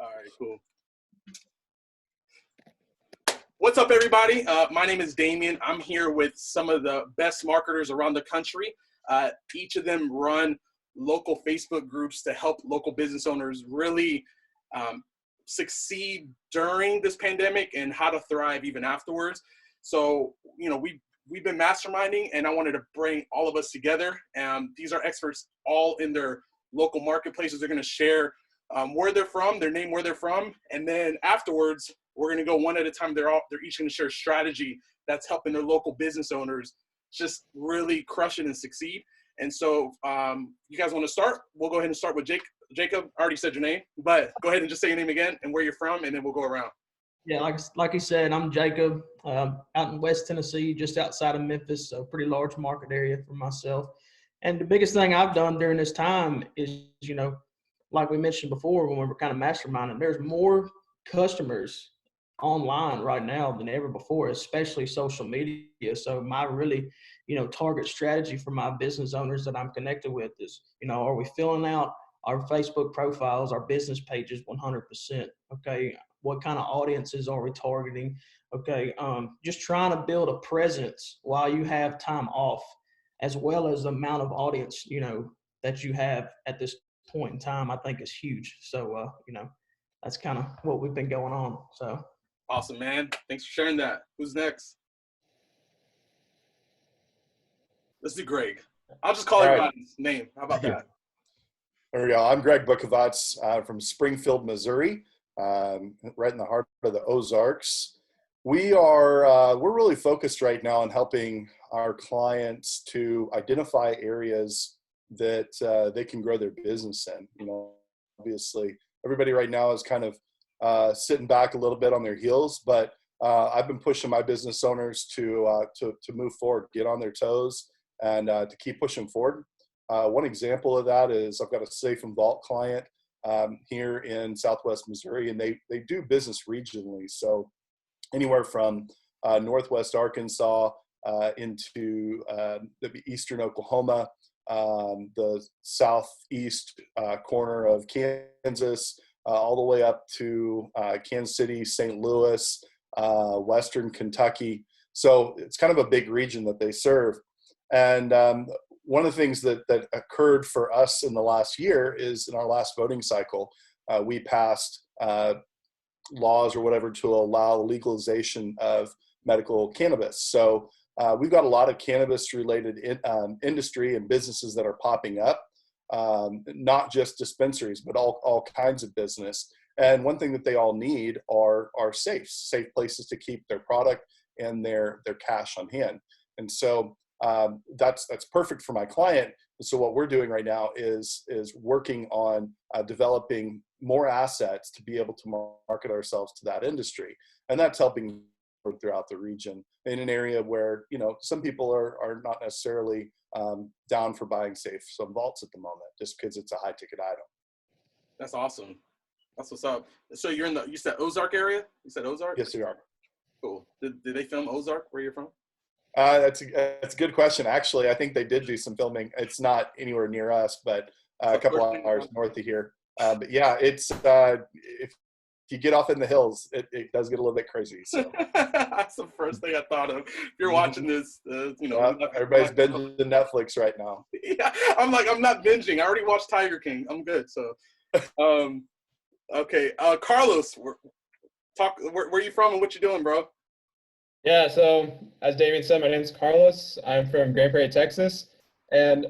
All right, cool. What's up, everybody? My name is Damien. I'm here with some of the best marketers around the country. Each of them run local Facebook groups to help local business owners really succeed during this pandemic and how to thrive even afterwards. So, we've been masterminding, and I wanted to bring all of us together. These are experts all in their local marketplaces. They're going to share where they're from, their name, where they're from, and then afterwards, we're going to go one at a time. They're each going to share a strategy that's helping their local business owners just really crush it and succeed. And so, you guys want to start? We'll go ahead and start with Jacob. I already said your name, but go ahead and just say your name again and where you're from, and then we'll go around. Yeah, like you said, I'm Jacob, out in West Tennessee, just outside of Memphis, so pretty large market area for myself. And the biggest thing I've done during this time is, like we mentioned before when we were kind of masterminding, there's more customers online right now than ever before, especially social media. So my really, target strategy for my business owners that I'm connected with is, are we filling out our Facebook profiles, our business pages 100%? Okay. What kind of audiences are we targeting? Okay. Just trying to build a presence while you have time off, as well as the amount of audience, that you have at this point in time, I think is huge. So, that's kind of what we've been going on. So. Awesome, man. Thanks for sharing that. Who's next? Let's do Greg. I'll just call everybody's name. How about that? There we go. I'm Greg Bookovitz from Springfield, Missouri, right in the heart of the Ozarks. We're really focused right now on helping our clients to identify areas that they can grow their business in. Obviously, everybody right now is kind of sitting back a little bit on their heels, but I've been pushing my business owners to move forward, get on their toes, and to keep pushing forward. One example of that is I've got a safe and vault client here in Southwest Missouri, and they do business regionally. So anywhere from Northwest Arkansas into the Eastern Oklahoma, the Southeast corner of Kansas, all the way up to Kansas City, St. Louis, Western Kentucky. So it's kind of a big region that they serve. And one of the things that occurred for us in the last year is in our last voting cycle, we passed laws or whatever to allow legalization of medical cannabis. So we've got a lot of cannabis-related industry and businesses that are popping up. Not just dispensaries, but all kinds of business. And one thing that they all need are safe places to keep their product and their cash on hand. And so that's perfect for my client. And so what we're doing right now is working on developing more assets to be able to market ourselves to that industry. And that's helping throughout the region in an area where, some people are not necessarily down for buying some vaults at the moment, just because it's a high ticket item. That's awesome. That's what's up. So you said Ozark area? You said Ozark? Yes, we are. Cool. Did they film Ozark where you're from? That's a good question. Actually, I think they did do some filming. It's not anywhere near us, but a couple hours north of here. But yeah, it's if you get off in the hills, it does get a little bit crazy. So that's the first thing I thought of. If you're watching this, everybody's binging Netflix right now. Yeah, I'm not binging. I already watched Tiger King. I'm good. So, okay, Carlos, where are you from and what you doing, bro? Yeah, so as Damien said, my name is Carlos. I'm from Grand Prairie, Texas, and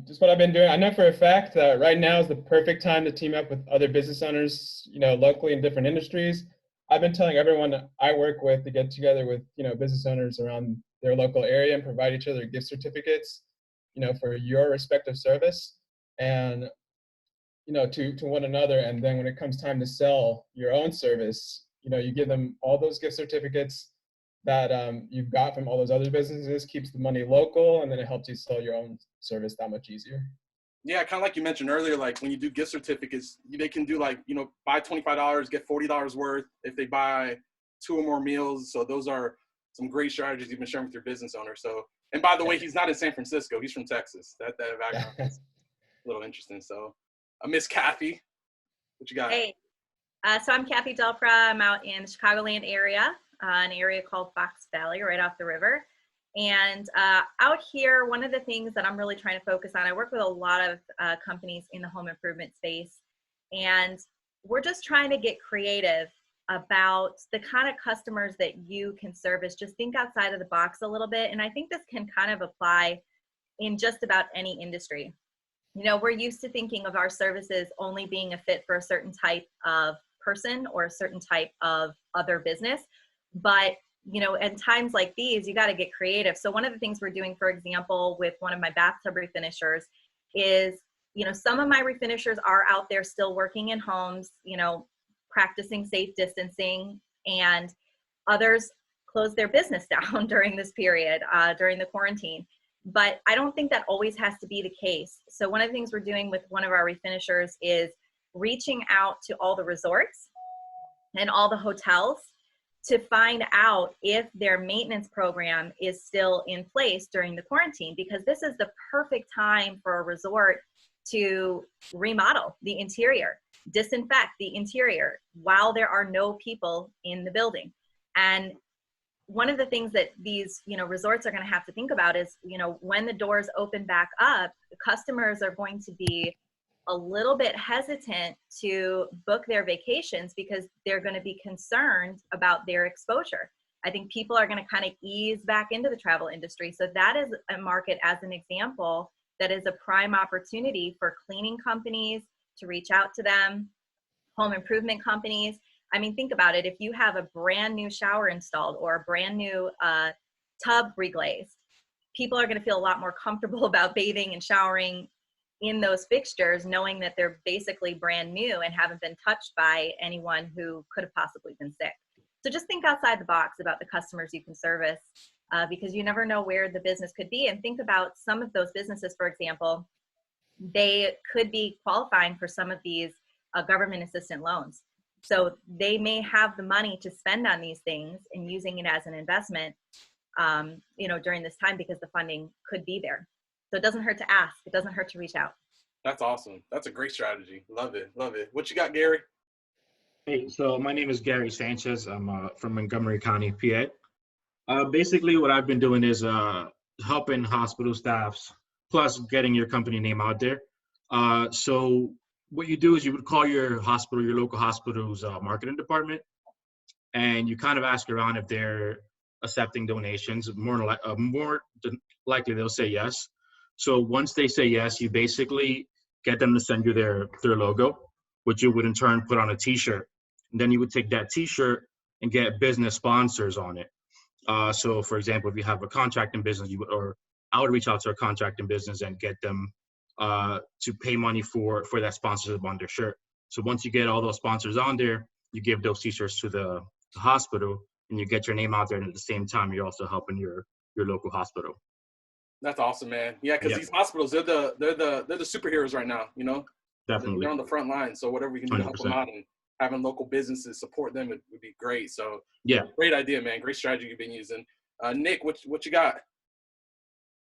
just what I've been doing, I know for a fact that right now is the perfect time to team up with other business owners, locally in different industries. I've been telling everyone I work with to get together with, business owners around their local area and provide each other gift certificates, for your respective service and, to one another. And then when it comes time to sell your own service, you give them all those gift certificates that you've got from all those other businesses, keeps the money local, and then it helps you sell your own service that much easier. Yeah, kind of like you mentioned earlier, like when you do gift certificates, they can do buy $25, get $40 worth if they buy 2 or more meals. So those are some great strategies you've been sharing with your business owner. So, and by the way, he's not in San Francisco. He's from Texas. That background is a little interesting. So, Miss Kathy, what you got? Hey, So I'm Kathy Delpra. I'm out in the Chicagoland area, an area called Fox Valley, right off the river. And out here, one of the things that I'm really trying to focus on, I work with a lot of companies in the home improvement space, and we're just trying to get creative about the kind of customers that you can service. Just think outside of the box a little bit. And I think this can kind of apply in just about any industry. You know, we're used to thinking of our services only being a fit for a certain type of person or a certain type of other business. But, you know, in times like these, you got to get creative. So one of the things we're doing, for example, with one of my bathtub refinishers is, you know, some of my refinishers are out there still working in homes, you know, practicing safe distancing, and others close their business down during this period, during the quarantine. But I don't think that always has to be the case. So one of the things we're doing with one of our refinishers is reaching out to all the resorts and all the hotels to find out if their maintenance program is still in place during the quarantine, because this is the perfect time for a resort to remodel the interior, disinfect the interior while there are no people in the building. And one of the things that these, you know, resorts are going to have to think about is, you know, when the doors open back up, the customers are going to be a little bit hesitant to book their vacations because they're going to be concerned about their exposure. I think people are going to kind of ease back into the travel industry. So that is a market, as an example, that is a prime opportunity for cleaning companies to reach out to them, home improvement companies. I mean, think about it. If you have a brand new shower installed or a brand new tub reglazed, people are going to feel a lot more comfortable about bathing and showering in those fixtures, knowing that they're basically brand new and haven't been touched by anyone who could have possibly been sick. So just think outside the box about the customers you can service, because you never know where the business could be. And think about some of those businesses, for example, they could be qualifying for some of these government assistance loans. So they may have the money to spend on these things and using it as an investment, you know, during this time, because the funding could be there. So it doesn't hurt to ask. It doesn't hurt to reach out. That's awesome. That's a great strategy. Love it. Love it. What you got, Gary? Hey, so my name is Gary Sanchez. I'm from Montgomery County, PA. Basically, what I've been doing is helping hospital staffs, plus getting your company name out there. So what you do is you would call your hospital, your local hospital's marketing department, and you kind of ask around if they're accepting donations. More than likely, they'll say yes. So once they say yes, you basically get them to send you their logo, which you would in turn put on a T-shirt. And then you would take that T-shirt and get business sponsors on it. So for example, if you have a contracting business, I would reach out to a contracting business and get them to pay money for that sponsorship on their shirt. So once you get all those sponsors on there, you give those T-shirts to the hospital, and you get your name out there. And at the same time, you're also helping your local hospital. That's awesome, man. Yeah, because these hospitals, they're the superheroes right now. You know, Definitely, they're on the front line. So whatever we can do to help 100%. them out, and having local businesses support them would be great. So yeah, great idea, man. Great strategy you've been using. Nick, what you got?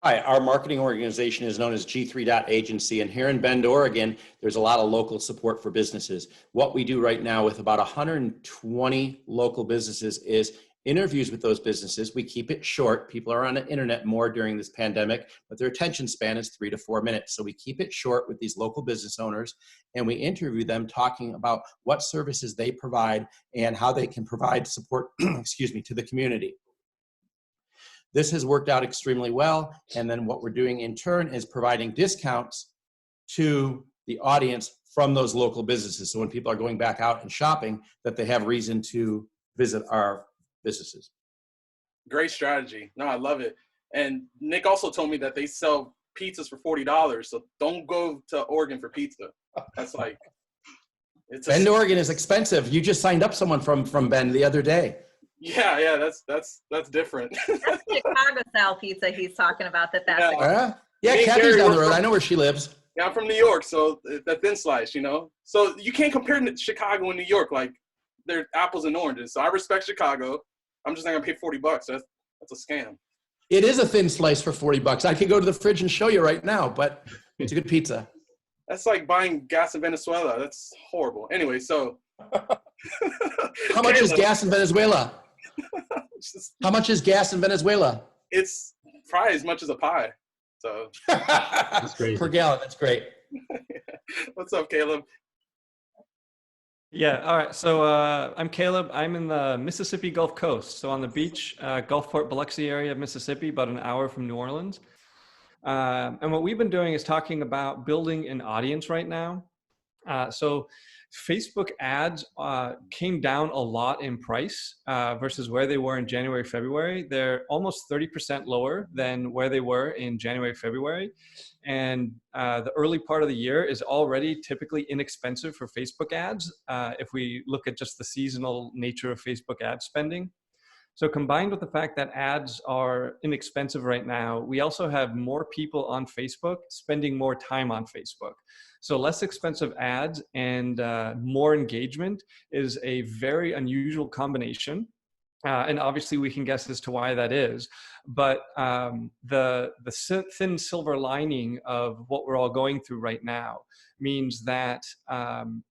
Hi, our marketing organization is known as G3 Agency, and here in Bend, Oregon, there's a lot of local support for businesses. What we do right now with about 120 local businesses is interviews with those businesses. We keep it short. People are on the internet more during this pandemic, but their attention span is 3 to 4 minutes. So we keep it short with these local business owners, and we interview them talking about what services they provide and how they can provide support, excuse me, to the community. This has worked out extremely well. And then what we're doing in turn is providing discounts to the audience from those local businesses. So when people are going back out and shopping, that they have reason to visit our businesses. Great strategy. No, I love it. And Nick also told me that they sell pizzas for $40. So don't go to Oregon for pizza. That's like, Bend, Oregon is expensive. You just signed up someone from Bend the other day. Yeah, that's different. That's Chicago style pizza he's talking about. Yeah, Kathy's down the road. I know where she lives. Yeah, I'm from New York, so the thin slice, you know. So you can't compare Chicago and New York, like they're apples and oranges. So I respect Chicago. I'm just not gonna pay $40. That's a scam. It is a thin slice for $40. I could go to the fridge and show you right now, but it's a good pizza. That's like buying gas in Venezuela. That's horrible. Anyway, so How much is gas in Venezuela? How much is gas in Venezuela? It's probably as much as a pie. So That's crazy. Per gallon. That's great. what's up, Caleb? Yeah, all right. So I'm Caleb. I'm in the Mississippi Gulf Coast. So on the beach, Gulfport, Biloxi area of Mississippi, about an hour from New Orleans. And what we've been doing is talking about building an audience right now. So Facebook ads came down a lot in price versus where they were in January, February. They're almost 30% lower than where they were in January, February. And the early part of the year is already typically inexpensive for Facebook ads if we look at just the seasonal nature of Facebook ad spending. So combined with the fact that ads are inexpensive right now, we also have more people on Facebook spending more time on Facebook. So less expensive ads and more engagement is a very unusual combination. And obviously we can guess as to why that is. But the thin silver lining of what we're all going through right now means that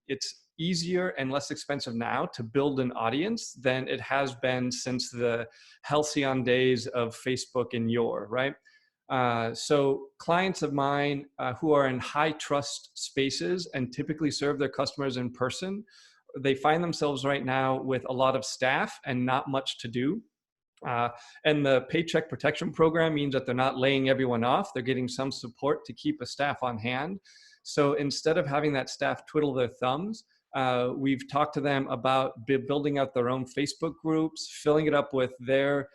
it's easier and less expensive now to build an audience than it has been since the halcyon days of Facebook and yore, right? So clients of mine who are in high trust spaces and typically serve their customers in person, they find themselves right now with a lot of staff and not much to do. And the Paycheck Protection Program means that they're not laying everyone off. They're getting some support to keep a staff on hand. So instead of having that staff twiddle their thumbs, we've talked to them about building out their own Facebook groups, filling it up with their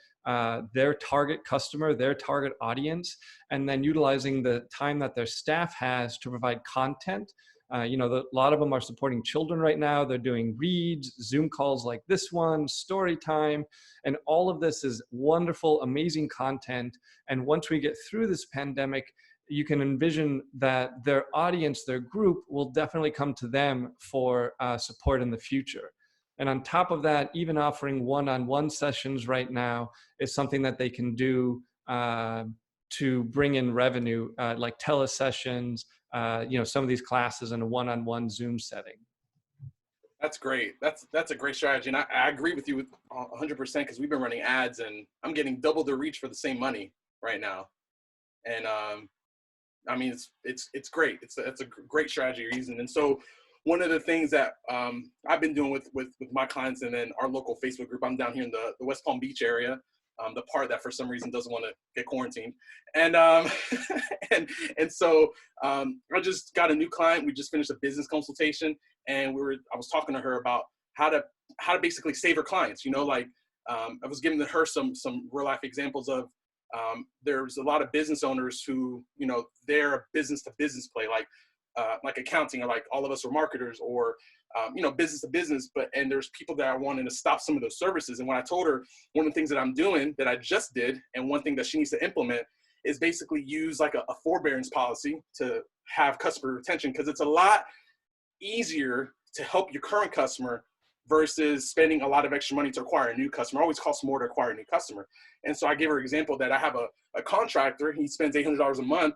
target customer, their target audience, and then utilizing the time that their staff has to provide content. A lot of them are supporting children right now. They're doing reads, Zoom calls like this one, story time, and all of this is wonderful, amazing content. And once we get through this pandemic, you can envision that their audience, their group, will definitely come to them for support in the future. And on top of that, even offering one-on-one sessions right now is something that they can do to bring in revenue, like telesessions, some of these classes in a one-on-one Zoom setting. That's great. That's a great strategy. And I agree with you with 100% because we've been running ads and I'm getting double the reach for the same money right now. And I mean, it's great. It's a great strategy you're using. And so one of the things that I've been doing with my clients and then our local Facebook group, I'm down here in the West Palm Beach area, the part that for some reason doesn't want to get quarantined. And and so I just got a new client. We just finished a business consultation and I was talking to her about how to basically save her clients. I was giving her some real life examples of there's a lot of business owners who, they're a business to business play, like accounting, or like all of us are marketers, or business to business, and there's people that are wanting to stop some of those services. And when I told her one of the things that I'm doing that I just did, and one thing that she needs to implement is basically use like a forbearance policy to have customer retention, because it's a lot easier to help your current customer versus spending a lot of extra money to acquire a new customer. It always costs more to acquire a new customer. And so I gave her an example that I have a contractor, he spends $800 a month.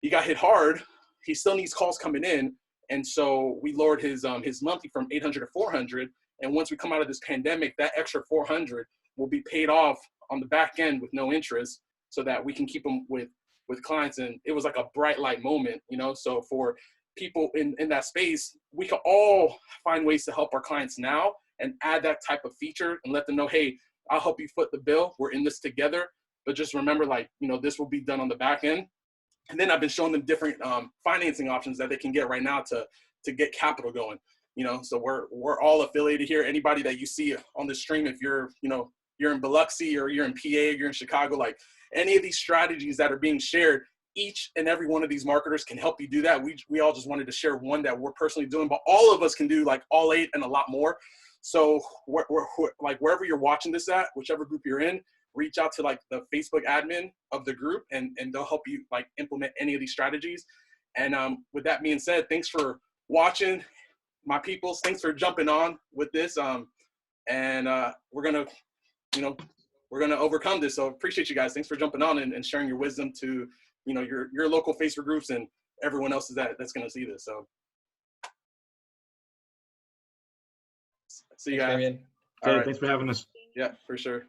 He got hit hard. He still needs calls coming in. And so we lowered his monthly from $800 to $400. And once we come out of this pandemic, that extra $400 will be paid off on the back end with no interest, so that we can keep them with clients. And it was like a bright light moment, so for people in that space, we can all find ways to help our clients now and add that type of feature and let them know, hey, I'll help you foot the bill. We're in this together. But just remember, this will be done on the back end. And then I've been showing them different financing options that they can get right now to get capital going. So we're all affiliated here. Anybody that you see on the stream, if you're in Biloxi or you're in PA, or you're in Chicago, like any of these strategies that are being shared, each and every one of these marketers can help you do that. We all just wanted to share one that we're personally doing, but all of us can do like all 8 and a lot more. So we're like wherever you're watching this at, whichever group you're in, reach out to like the Facebook admin of the group and they'll help you like implement any of these strategies. And with that being said, thanks for watching, my peoples. Thanks for jumping on with this. And we're gonna overcome this. So appreciate you guys. Thanks for jumping on and sharing your wisdom to your local Facebook groups and everyone else that's going to see this. So See you Thanks, guys. Damian. All Okay, right. thanks for having us. Yeah, for sure.